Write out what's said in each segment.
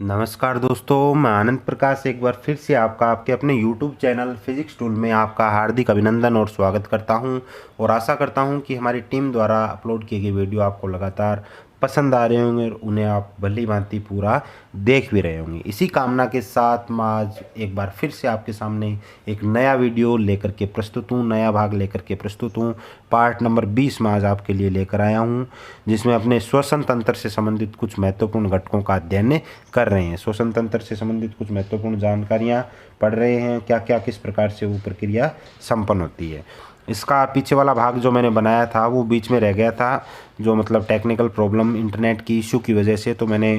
नमस्कार दोस्तों, मैं आनंद प्रकाश एक बार फिर से आपका आपके अपने YouTube चैनल फिजिक्स टूल में आपका हार्दिक अभिनंदन और स्वागत करता हूं और आशा करता हूं कि हमारी टीम द्वारा अपलोड किए गए वीडियो आपको लगातार पसंद आ रहे होंगे और उन्हें आप भली भांति पूरा देख भी रहे होंगे। इसी कामना के साथ मैं आज एक बार फिर से आपके सामने एक नया वीडियो लेकर के प्रस्तुत हूँ, नया भाग लेकर के प्रस्तुत हूँ। पार्ट नंबर 20 में आज आपके लिए लेकर आया हूँ, जिसमें अपने श्वसन तंत्र से संबंधित कुछ महत्वपूर्ण घटकों का अध्ययन कर रहे हैं। श्वसन तंत्र से संबंधित कुछ महत्वपूर्ण जानकारियाँ पढ़ रहे हैं, क्या क्या किस प्रकार से वो प्रक्रिया संपन्न होती है। इसका पीछे वाला भाग जो मैंने बनाया था वो बीच में रह गया था, जो मतलब टेक्निकल प्रॉब्लम इंटरनेट की इशू की वजह से, तो मैंने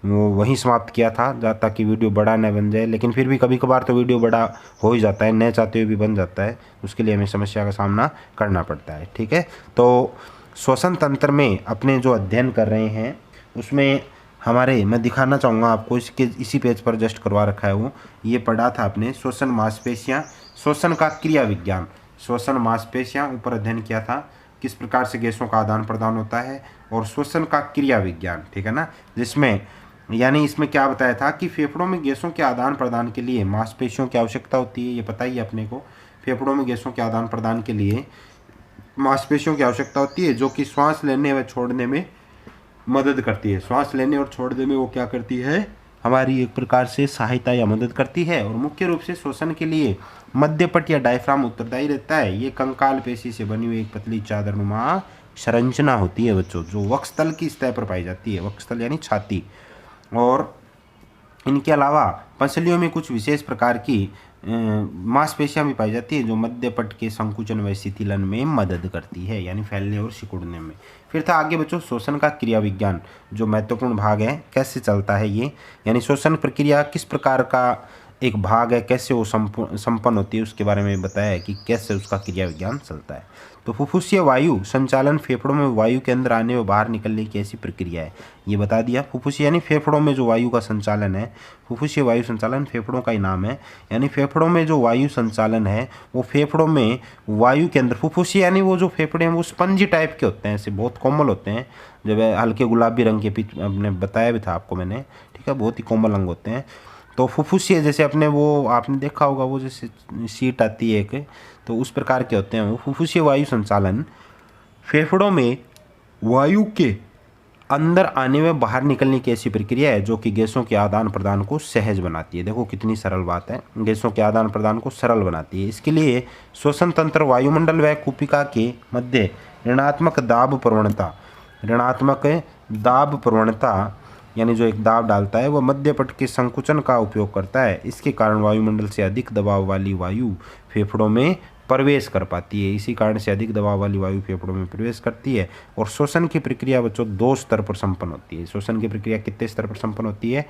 वो वहीं समाप्त किया था ताकि वीडियो बड़ा न बन जाए। लेकिन फिर भी कभी कभार तो वीडियो बड़ा हो ही जाता है, न चाहते हुए भी बन जाता है, उसके लिए हमें समस्या का सामना करना पड़ता है। ठीक है, तो श्वसन तंत्र में अपने जो अध्ययन कर रहे हैं उसमें मैं दिखाना चाहूँगा आपको, इसके इसी पेज पर जस्ट करवा रखा है वो। ये पढ़ा था आपने श्वसन मांसपेशियाँ, श्वसन का क्रिया विज्ञान, श्वसन मांसपेशियाँ ऊपर अध्ययन किया था, किस प्रकार से गैसों का आदान प्रदान होता है, और श्वसन का क्रिया विज्ञान, ठीक है ना, जिसमें यानी इसमें क्या बताया था कि फेफड़ों में गैसों के आदान प्रदान के लिए मांसपेशियों की आवश्यकता होती है। ये पता ही है अपने को, फेफड़ों में गैसों के आदान प्रदान के लिए मांसपेशियों की आवश्यकता होती है, जो कि श्वास लेने व छोड़ने में मदद करती है। श्वास लेने और छोड़ने में वो क्या करती है, हमारी एक प्रकार से सहायता या मदद करती है। और मुख्य रूप से श्वसन के लिए मध्यपट या डायफ्राम उत्तरदायी रहता है। ये कंकाल पेशी से बनी हुई एक पतली चादरनुमा संरचना होती है बच्चों, जो वक्षस्थल की सतह पर पाई जाती है। वक्षस्थल यानी छाती। और इनके अलावा पसलियों में कुछ विशेष प्रकार की मांसपेशियां भी पाई जाती है, जो मध्यपट के संकुचन व शिथिलन में मदद करती है, यानी फैलने और सिकुड़ने में। फिर था आगे बच्चों श्वसन का क्रिया विज्ञान, जो महत्वपूर्ण भाग है, कैसे चलता है ये, यानी श्वसन प्रक्रिया किस प्रकार का एक भाग है, कैसे वो संपन्न होती है, उसके बारे में बताया है कि कैसे उसका क्रिया विज्ञान चलता है। तो फुफ्फुसीय वायु संचालन फेफड़ों में वायु के अंदर आने व बाहर निकलने की ऐसी प्रक्रिया है, ये बता दिया। फुफ्फुसीय यानी फेफड़ों में जो वायु का संचालन है, फुफ्फुसीय वायु संचालन फेफड़ों का ही नाम है। यानी फेफड़ों में जो वायु संचालन है वो फेफड़ों में वायु के अंदर, फुफ्फुसीय यानी वो जो फेफड़े हैं वो स्पंजी टाइप के होते हैं, ऐसे बहुत कोमल होते हैं, जब हल्के गुलाबी रंग के पीछे अपने बताया भी था आपको मैंने, ठीक है, बहुत ही कोमल अंग होते हैं। तो फुफ्फुसीय जैसे अपने वो आपने देखा होगा, वो जैसे सीट आती है एक, तो उस प्रकार के होते हैं वो। फुफ्फुसीय वायु संचालन फेफड़ों में वायु के अंदर आने व बाहर निकलने की ऐसी प्रक्रिया है, जो कि गैसों के आदान प्रदान को सहज बनाती है। देखो कितनी सरल बात है, गैसों के आदान प्रदान को सरल बनाती है। इसके लिए श्वसन तंत्र वायुमंडल व कुपिका के मध्य ऋणात्मक दाब प्रवणता यानी जो एक दाब डालता है, वह मध्यपट के संकुचन का उपयोग करता है। इसके कारण वायुमंडल से अधिक दबाव वाली वायु फेफड़ों में प्रवेश कर पाती है। इसी कारण से अधिक दबाव वाली वायु फेफड़ों में प्रवेश करती है। और श्वसन की प्रक्रिया बच्चों 2 स्तर पर संपन्न होती है। श्वसन की प्रक्रिया कितने स्तर पर संपन्न होती है?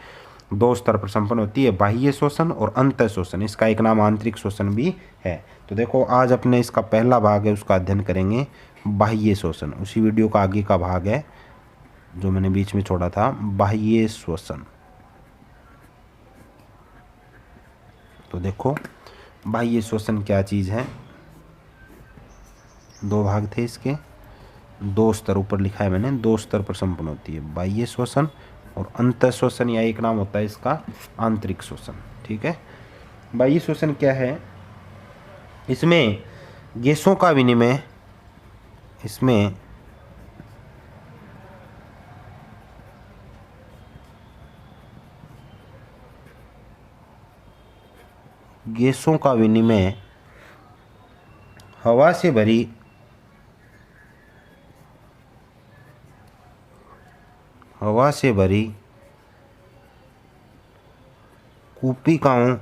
2 स्तर पर संपन्न होती है, बाह्य श्वसन और अंतः श्वसन। इसका एक नाम आंतरिक श्वसन भी है। तो देखो आज अपने इसका पहला भाग है, उसका अध्ययन करेंगे, बाह्य श्वसन। उसी वीडियो का आगे का भाग है जो मैंने बीच में छोड़ा था, बाह्य श्वसन। तो देखो बाह्य श्वसन क्या चीज़ है, 2 भाग थे इसके, 2 स्तर ऊपर लिखा है मैंने, 2 स्तर पर संपन्न होती है, बाह्य श्वसन और अंतः श्वसन, या एक नाम होता है इसका आंतरिक श्वसन। ठीक है, बाह्य श्वसन क्या है? इसमें गैसों का विनिमय, इसमें गैसों का विनिमय हवा से भरी कूपिकाओं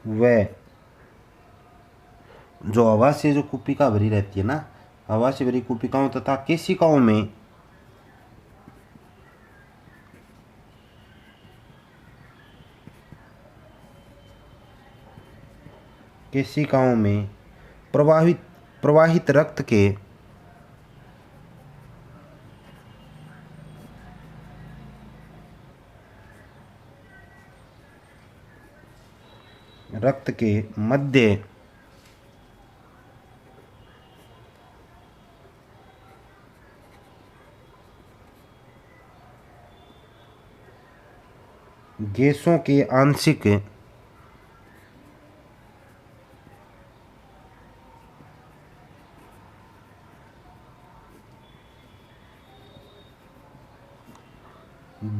व जो हवा से जो कूपिका भरी रहती है ना, हवा से भरी कूपिकाओं तथा केशिकाओं में प्रवाहित रक्त के मध्य गैसों के आंशिक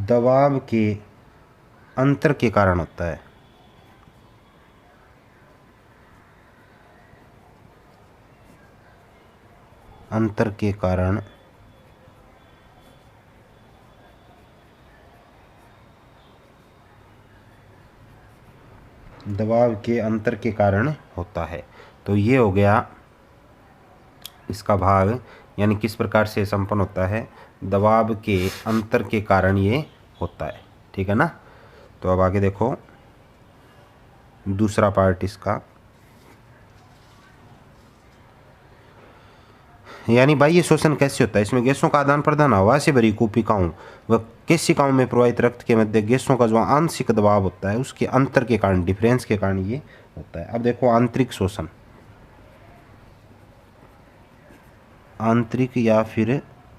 दबाव के अंतर के कारण होता है। अंतर के कारण दबाव के अंतर के कारण होता है। तो ये हो गया इसका भाग, यानी किस प्रकार से संपन्न होता है, दबाव के अंतर के कारण ये होता है। ठीक है ना। तो अब आगे देखो दूसरा पार्ट इसका, यानी बाह्य शोषण कैसे होता है। इसमें गैसों का आदान प्रदान हवा से भरी कूपिकाओं व केशिकाओं में प्रवाहित रक्त के मध्य गैसों का जो आंशिक दबाव होता है उसके अंतर के कारण, डिफरेंस के कारण ये होता है। अब देखो आंतरिक शोषण, आंतरिक या फिर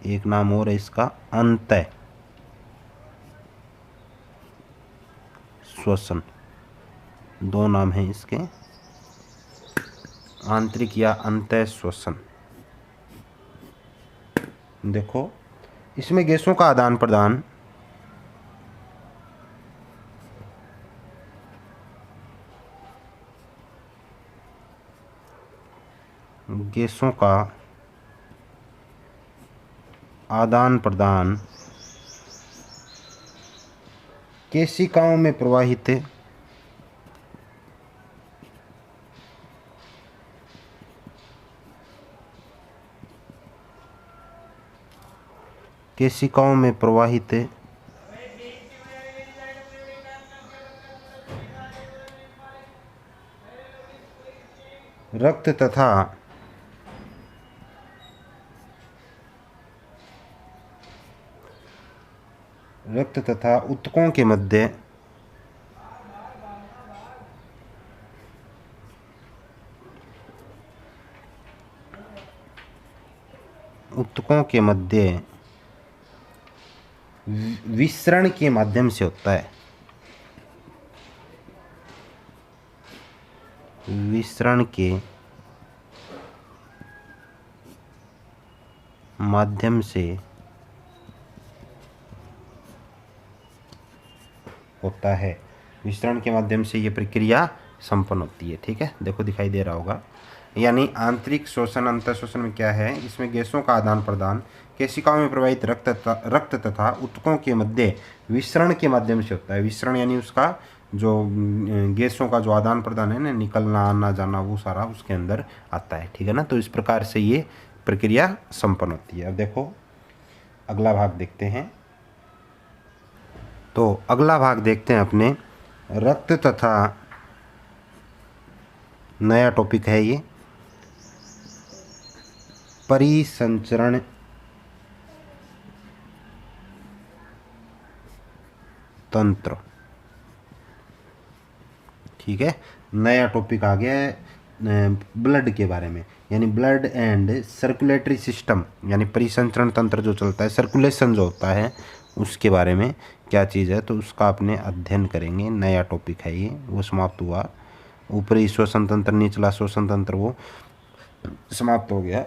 एक नाम और है इसका अंतः श्वसन, दो नाम हैं इसके, आंतरिक या अंतः श्वसन। देखो इसमें गैसों का आदान प्रदान गैसों का आदान प्रदान केशिकाओं में प्रवाहित केशिकाओं में प्रवाहित रक्त तथा ऊतकों के मध्य विसरण के माध्यम से होता है। विसरण के माध्यम से होता है। विसरण के माध्यम से ये प्रक्रिया संपन्न होती है। ठीक है, देखो दिखाई दे रहा होगा। यानी आंतरिक शोषण अंतः शोषण में क्या है, इसमें गैसों का आदान प्रदान केशिकाओं में प्रवाहित रक्त तथा ऊतकों के मध्य विसरण के माध्यम से होता है। विसरण यानी उसका जो गैसों का जो आदान प्रदान है ना, निकलना आना जाना, वो सारा उसके अंदर आता है। ठीक है ना। तो इस प्रकार से ये प्रक्रिया संपन्न होती है। अब देखो अगला भाग देखते हैं। तो अगला भाग देखते हैं अपने रक्त तथा, नया टॉपिक है ये, परिसंचरण तंत्र। ठीक है, नया टॉपिक आ गया है ब्लड के बारे में, यानी ब्लड एंड सर्कुलेटरी सिस्टम, यानी परिसंचरण तंत्र जो चलता है, सर्कुलेशन जो होता है उसके बारे में क्या चीज़ है, तो उसका अपने अध्ययन करेंगे। नया टॉपिक है ये, वो समाप्त हुआ। ऊपरी श्वसन तंत्र, निचला श्वसन तंत्र वो समाप्त हो गया।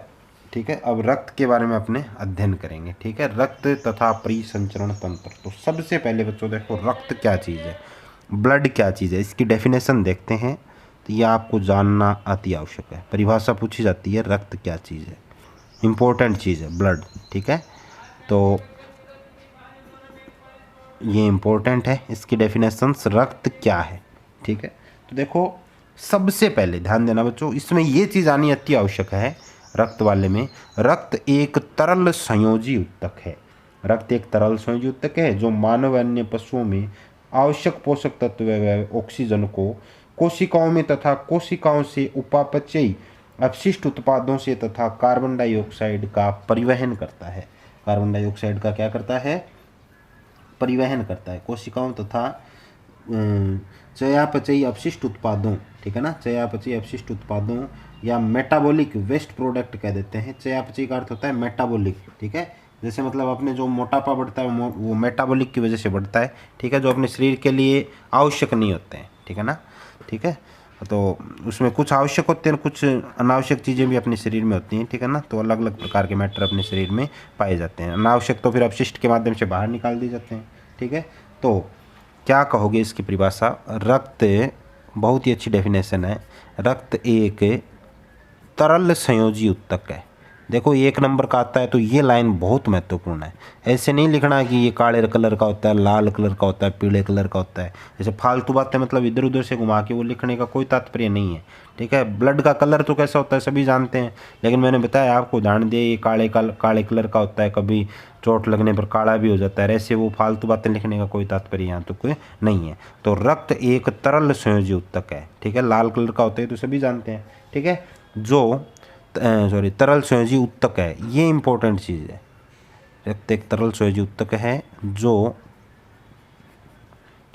ठीक है, अब रक्त के बारे में अपने अध्ययन करेंगे। ठीक है, रक्त तथा परिसंचरण तंत्र। तो सबसे पहले बच्चों देखो रक्त क्या चीज़ है, ब्लड क्या चीज़ है, इसकी डेफिनेशन देखते हैं। तो ये आपको जानना अति आवश्यक है। परिभाषा पूछी जाती है, रक्त क्या चीज़ है, इम्पोर्टेंट चीज़ है ब्लड। ठीक है, तो ये इम्पोर्टेंट है, इसकी डेफिनेशंस रक्त क्या है। ठीक है, तो देखो सबसे पहले ध्यान देना बच्चों, इसमें ये चीज़ आनी अति आवश्यक है रक्त वाले में। रक्त एक तरल संयोजी ऊतक है। रक्त एक तरल संयोजी ऊतक है जो मानव अन्य पशुओं में आवश्यक पोषक तत्व व ऑक्सीजन को कोशिकाओं में तथा कोशिकाओं से उपापचयी अपशिष्ट उत्पादों से तथा कार्बन डाइऑक्साइड का परिवहन करता है। कार्बन डाइऑक्साइड का क्या करता है, परिवहन करता है कोशिकाओं तथा चयापचयी अपशिष्ट उत्पादों। ठीक है ना, चयापचयी अपशिष्ट उत्पादों या मेटाबॉलिक वेस्ट प्रोडक्ट कह देते हैं। चयापचयी का अर्थ होता है मेटाबॉलिक। ठीक है, जैसे मतलब अपने जो मोटापा बढ़ता है वो मेटाबॉलिक की वजह से बढ़ता है, ठीक है, जो अपने शरीर के लिए आवश्यक नहीं होते हैं, ठीक है ना, ठीक है। तो उसमें कुछ आवश्यक होते हैं, कुछ अनावश्यक चीज़ें भी अपने शरीर में होती हैं, ठीक है ना। तो अलग अलग प्रकार के मैटर अपने शरीर में पाए जाते हैं। अनावश्यक तो फिर अपशिष्ट के माध्यम से बाहर निकाल दिए जाते हैं, ठीक है। तो क्या कहोगे इसकी परिभाषा? रक्त, बहुत ही अच्छी डेफिनेशन है, रक्त एक तरल संयोजी उत्तक है। देखो एक नंबर का आता है तो ये लाइन बहुत महत्वपूर्ण है। ऐसे नहीं लिखना कि ये काले कलर का होता है, लाल कलर का होता है, पीले कलर का होता है, जैसे फालतू बातें मतलब इधर उधर से घुमा के वो लिखने का कोई तात्पर्य नहीं है, ठीक है। ब्लड का कलर तो कैसा होता है सभी जानते हैं, लेकिन मैंने बताया आपको, उदाहरण दिया, ये काले कलर का होता है, कभी चोट लगने पर काला भी हो जाता है। ऐसे वो फालतू बातें लिखने का कोई तात्पर्य यहाँ तो कोई नहीं है। तो रक्त एक तरल संयोजी उत्तक है, ठीक है। लाल कलर का होता है तो सभी जानते हैं, ठीक है। जो तरल संयोजी उत्तक है, ये इंपॉर्टेंट चीज़ है। रक्त एक तरल संयोजी उत्तक है जो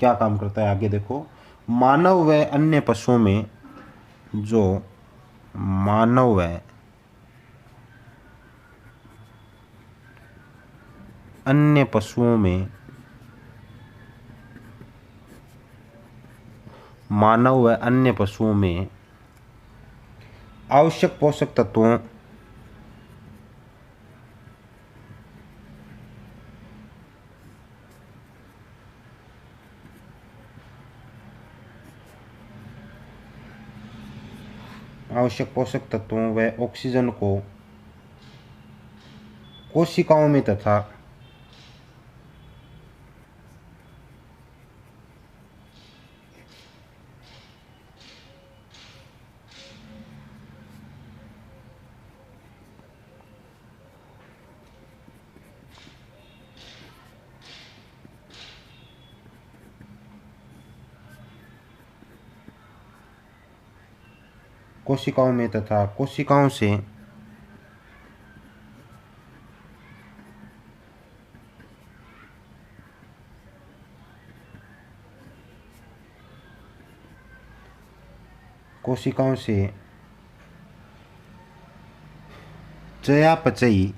क्या काम करता है, आगे देखो। मानव व अन्य पशुओं में, जो मानव व अन्य पशुओं में, मानव व अन्य पशुओं में आवश्यक पोषक तत्वों व ऑक्सीजन को कोशिकाओं में तथा कोशिकाओं से चयापचयी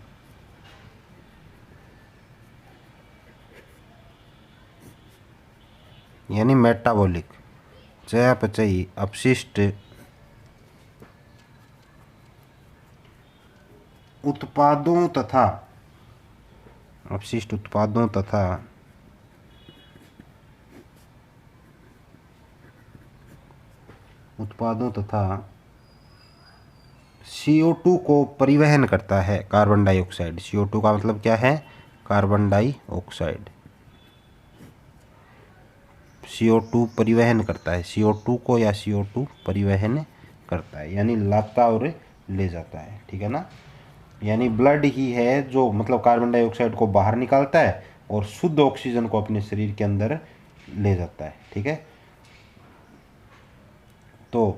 यानी मेटाबॉलिक, चयापचयी अपशिष्ट उत्पादों तथा CO2 को परिवहन करता है, कार्बन डाइऑक्साइड। CO2 का मतलब क्या है? Carbon dioxide. CO2 परिवहन करता है, CO2 को, या CO2 परिवहन करता है, यानी लाता और ले जाता है, ठीक है ना। यानी ब्लड ही है जो मतलब कार्बन डाइऑक्साइड को बाहर निकालता है और शुद्ध ऑक्सीजन को अपने शरीर के अंदर ले जाता है, ठीक है। तो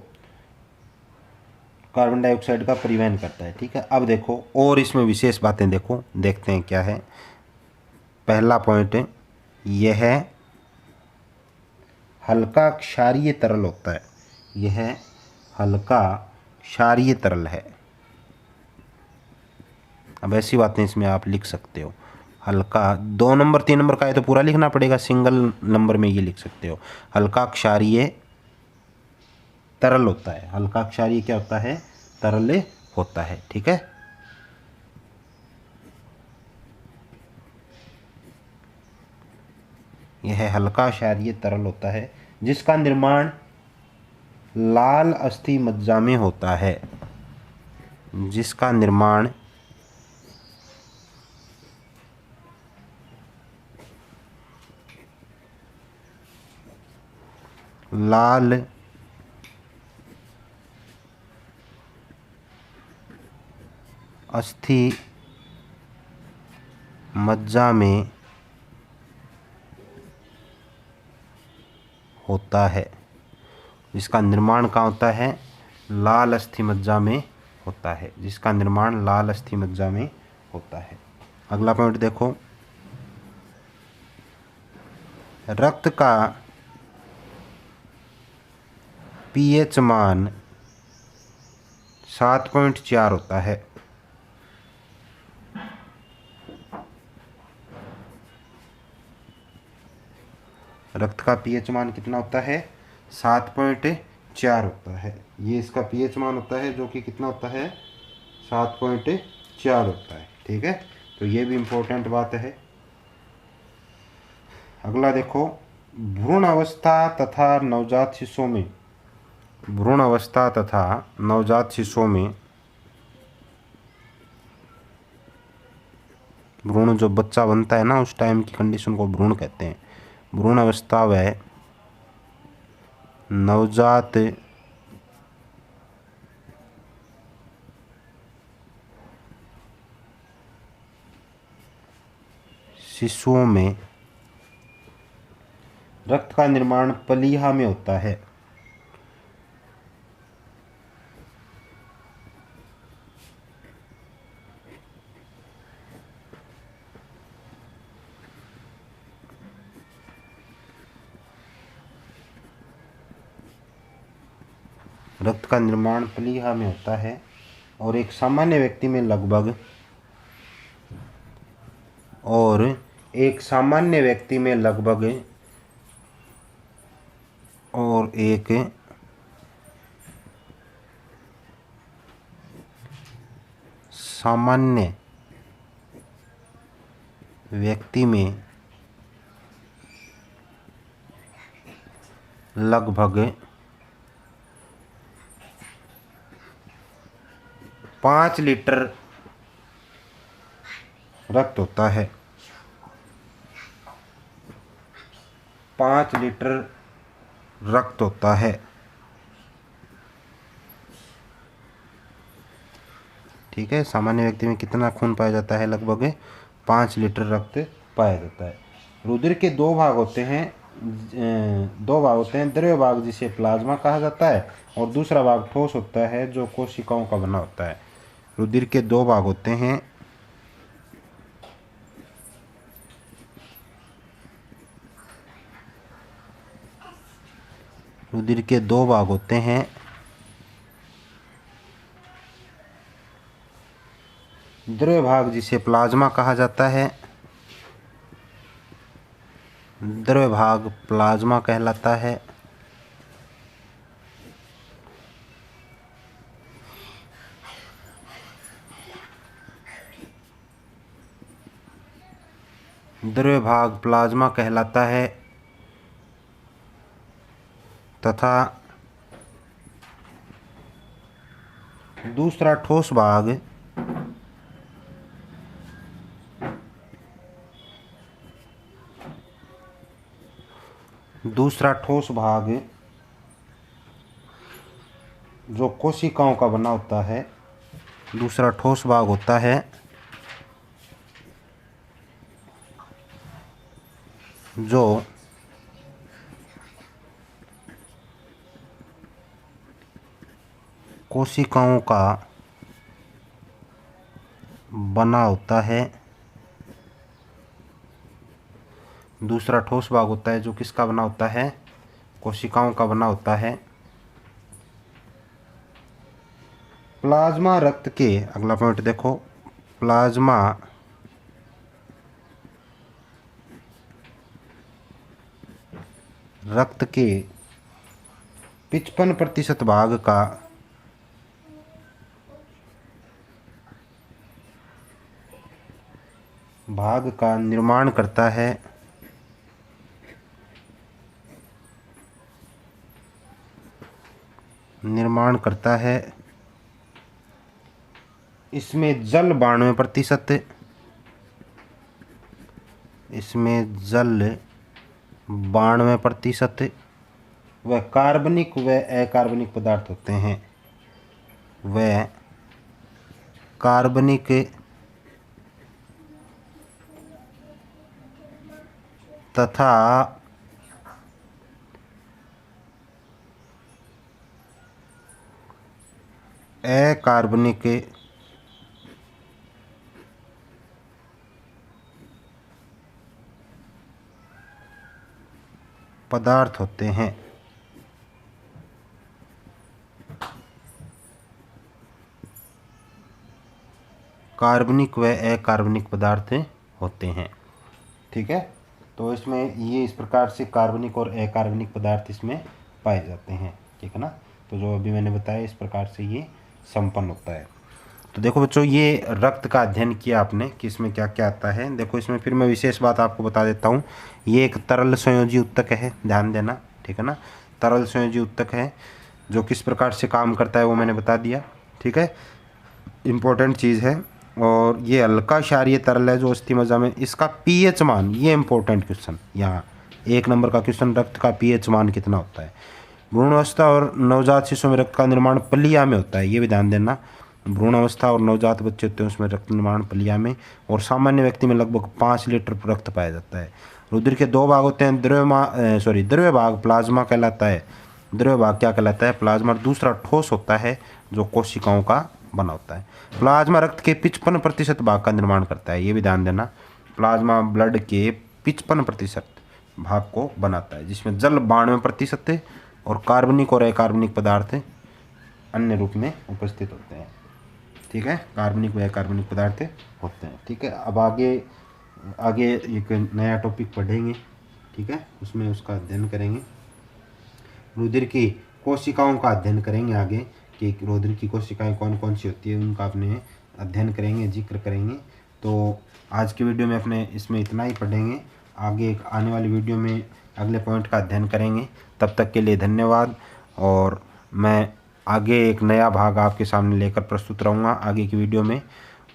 कार्बन डाइऑक्साइड का परिवहन करता है, ठीक है। अब देखो और इसमें विशेष बातें देखो, देखते हैं क्या है। पहला पॉइंट यह हल्का क्षारीय तरल होता है, यह हल्का क्षारीय तरल है। अब ऐसी बातें इसमें आप लिख सकते हो, हल्का 2 नंबर 3 नंबर का है तो पूरा लिखना पड़ेगा, सिंगल नंबर में ये लिख सकते हो, हल्का क्षारीय तरल होता है। हल्का क्षारीय क्या होता है? तरल होता है, ठीक है। यह हल्का क्षारीय तरल होता है जिसका निर्माण लाल अस्थि मज्जा में होता है, जिसका निर्माण लाल अस्थि मज्जा में होता है। जिसका निर्माण कहाँ होता है? लाल अस्थि मज्जा में होता है, जिसका निर्माण लाल अस्थि मज्जा में होता है। अगला पॉइंट देखो, रक्त का पीएच मान 7.4 होता है। रक्त का पीएच मान कितना होता है? 7.4 होता है। ये इसका पीएच मान होता है जो कि कितना होता है? 7.4 होता है। ठीक है, तो ये भी इम्पोर्टेंट बात है। अगला देखो, भ्रूण अवस्था तथा नवजात शिशुओं में, भ्रूण अवस्था तथा नवजात शिशुओं में भ्रूण जो बच्चा बनता है ना, उस टाइम की कंडीशन को भ्रूण कहते हैं। भ्रूण अवस्था व नवजात शिशुओं में रक्त का निर्माण प्लीहा में होता है। रक्त का निर्माण प्लीहा में होता है और एक सामान्य व्यक्ति में लगभग एक सामान्य व्यक्ति में लगभग लगभग 5 लीटर रक्त होता है। 5 लीटर रक्त होता है। ठीक है, सामान्य व्यक्ति में कितना खून पाया जाता है? लगभग 5 लीटर रक्त पाया जाता है। रुधिर के दो भाग होते हैं, द्रव्य भाग जिसे प्लाज्मा कहा जाता है और दूसरा भाग ठोस होता है जो कोशिकाओं का बना होता है। रुधिर के दो भाग होते हैं, रुधिर के दो भाग होते हैं, द्रव्य भाग जिसे प्लाज्मा कहा जाता है, द्रव्य भाग प्लाज्मा कहलाता है, द्रव्य भाग प्लाज्मा कहलाता है तथा दूसरा ठोस भाग जो कोशिकाओं का बना होता है, दूसरा ठोस भाग होता है जो कोशिकाओं का बना होता है। दूसरा ठोस भाग होता है जो किसका बना होता है? कोशिकाओं का बना होता है। प्लाज्मा रक्त के, अगला पॉइंट देखो, प्लाज्मा रक्त के 55% भाग का निर्माण करता है। इसमें जल 92%, व कार्बनिक व अकार्बनिक पदार्थ होते हैं। वह कार्बनिक तथा अकार्बनिक पदार्थ होते हैं। कार्बनिक व अकार्बनिक पदार्थ होते हैं। ठीक है, तो इसमें ये इस प्रकार से कार्बनिक और अकार्बनिक पदार्थ इसमें पाए जाते हैं, ठीक है ना। तो जो अभी मैंने बताया इस प्रकार से ये संपन्न होता है। तो देखो बच्चों, ये रक्त का अध्ययन किया आपने कि इसमें क्या क्या आता है। देखो इसमें फिर मैं विशेष बात आपको बता देता हूँ, ये एक तरल संयोजी उत्तक है, ध्यान देना, ठीक है ना। तरल संयोजी उत्तक है, जो किस प्रकार से काम करता है वो मैंने बता दिया, ठीक है, इम्पोर्टेंट चीज़ है। और ये हल्का क्षारीय तरल है जो अस्थिमज्जा में, इसका पीएच मान, ये इम्पोर्टेंट क्वेश्चन, यहाँ 1 नंबर का क्वेश्चन, रक्त का पीएच मान कितना होता है। भ्रूण अवस्था और नवजात शिशुओं में रक्त का निर्माण पलिया में होता है, ये भी ध्यान देना। भ्रूण अवस्था और नवजात बच्चे होते हैं उसमें रक्त निर्माण पलिया में, और सामान्य व्यक्ति में लगभग 5 लीटर रक्त पाया जाता है। रुधिर के 2 भाग होते हैं, द्रव्य भाग प्लाज्मा कहलाता है, द्रव्य भाग क्या कहलाता है, प्लाज्मा। दूसरा ठोस होता है जो कोशिकाओं का बना होता है। प्लाज्मा रक्त के 55% भाग का निर्माण करता है, ये भी ध्यान देना। प्लाज्मा ब्लड के 55% भाग को बनाता है, जिसमें जल 92% है और कार्बनिक और अकार्बनिक पदार्थ अन्य रूप में उपस्थित होते हैं, ठीक है, कार्बनिक व अकार्बनिक पदार्थ होते हैं, ठीक है। अब आगे एक नया टॉपिक पढ़ेंगे, ठीक है, उसमें उसका अध्ययन करेंगे। रुधिर की कोशिकाओं का अध्ययन करेंगे आगे, कि रुधिर की कोशिकाएं कौन कौन सी होती है, उनका अपने अध्ययन करेंगे, जिक्र करेंगे। तो आज की वीडियो में अपने इसमें इतना ही पढ़ेंगे। आगे एक आने वाली वीडियो में अगले पॉइंट का अध्ययन करेंगे। तब तक के लिए धन्यवाद, और मैं आगे एक नया भाग आपके सामने लेकर प्रस्तुत रहूँगा आगे की वीडियो में।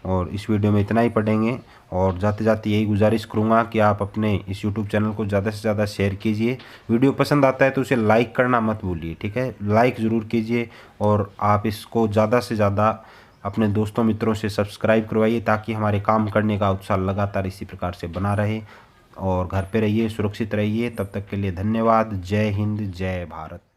और इस वीडियो में इतना ही पढ़ेंगे, और जाते जाते यही गुजारिश करूँगा कि आप अपने इस YouTube चैनल को ज़्यादा से ज़्यादा शेयर कीजिए। वीडियो पसंद आता है तो उसे लाइक करना मत भूलिए, ठीक है, लाइक ज़रूर कीजिए। और आप इसको ज़्यादा से ज़्यादा अपने दोस्तों मित्रों से सब्सक्राइब करवाइए, ताकि हमारे काम करने का उत्साह लगातार इसी प्रकार से बना रहे। और घर पे रहिए, सुरक्षित रहिए। तब तक के लिए धन्यवाद। जय हिंद, जय भारत।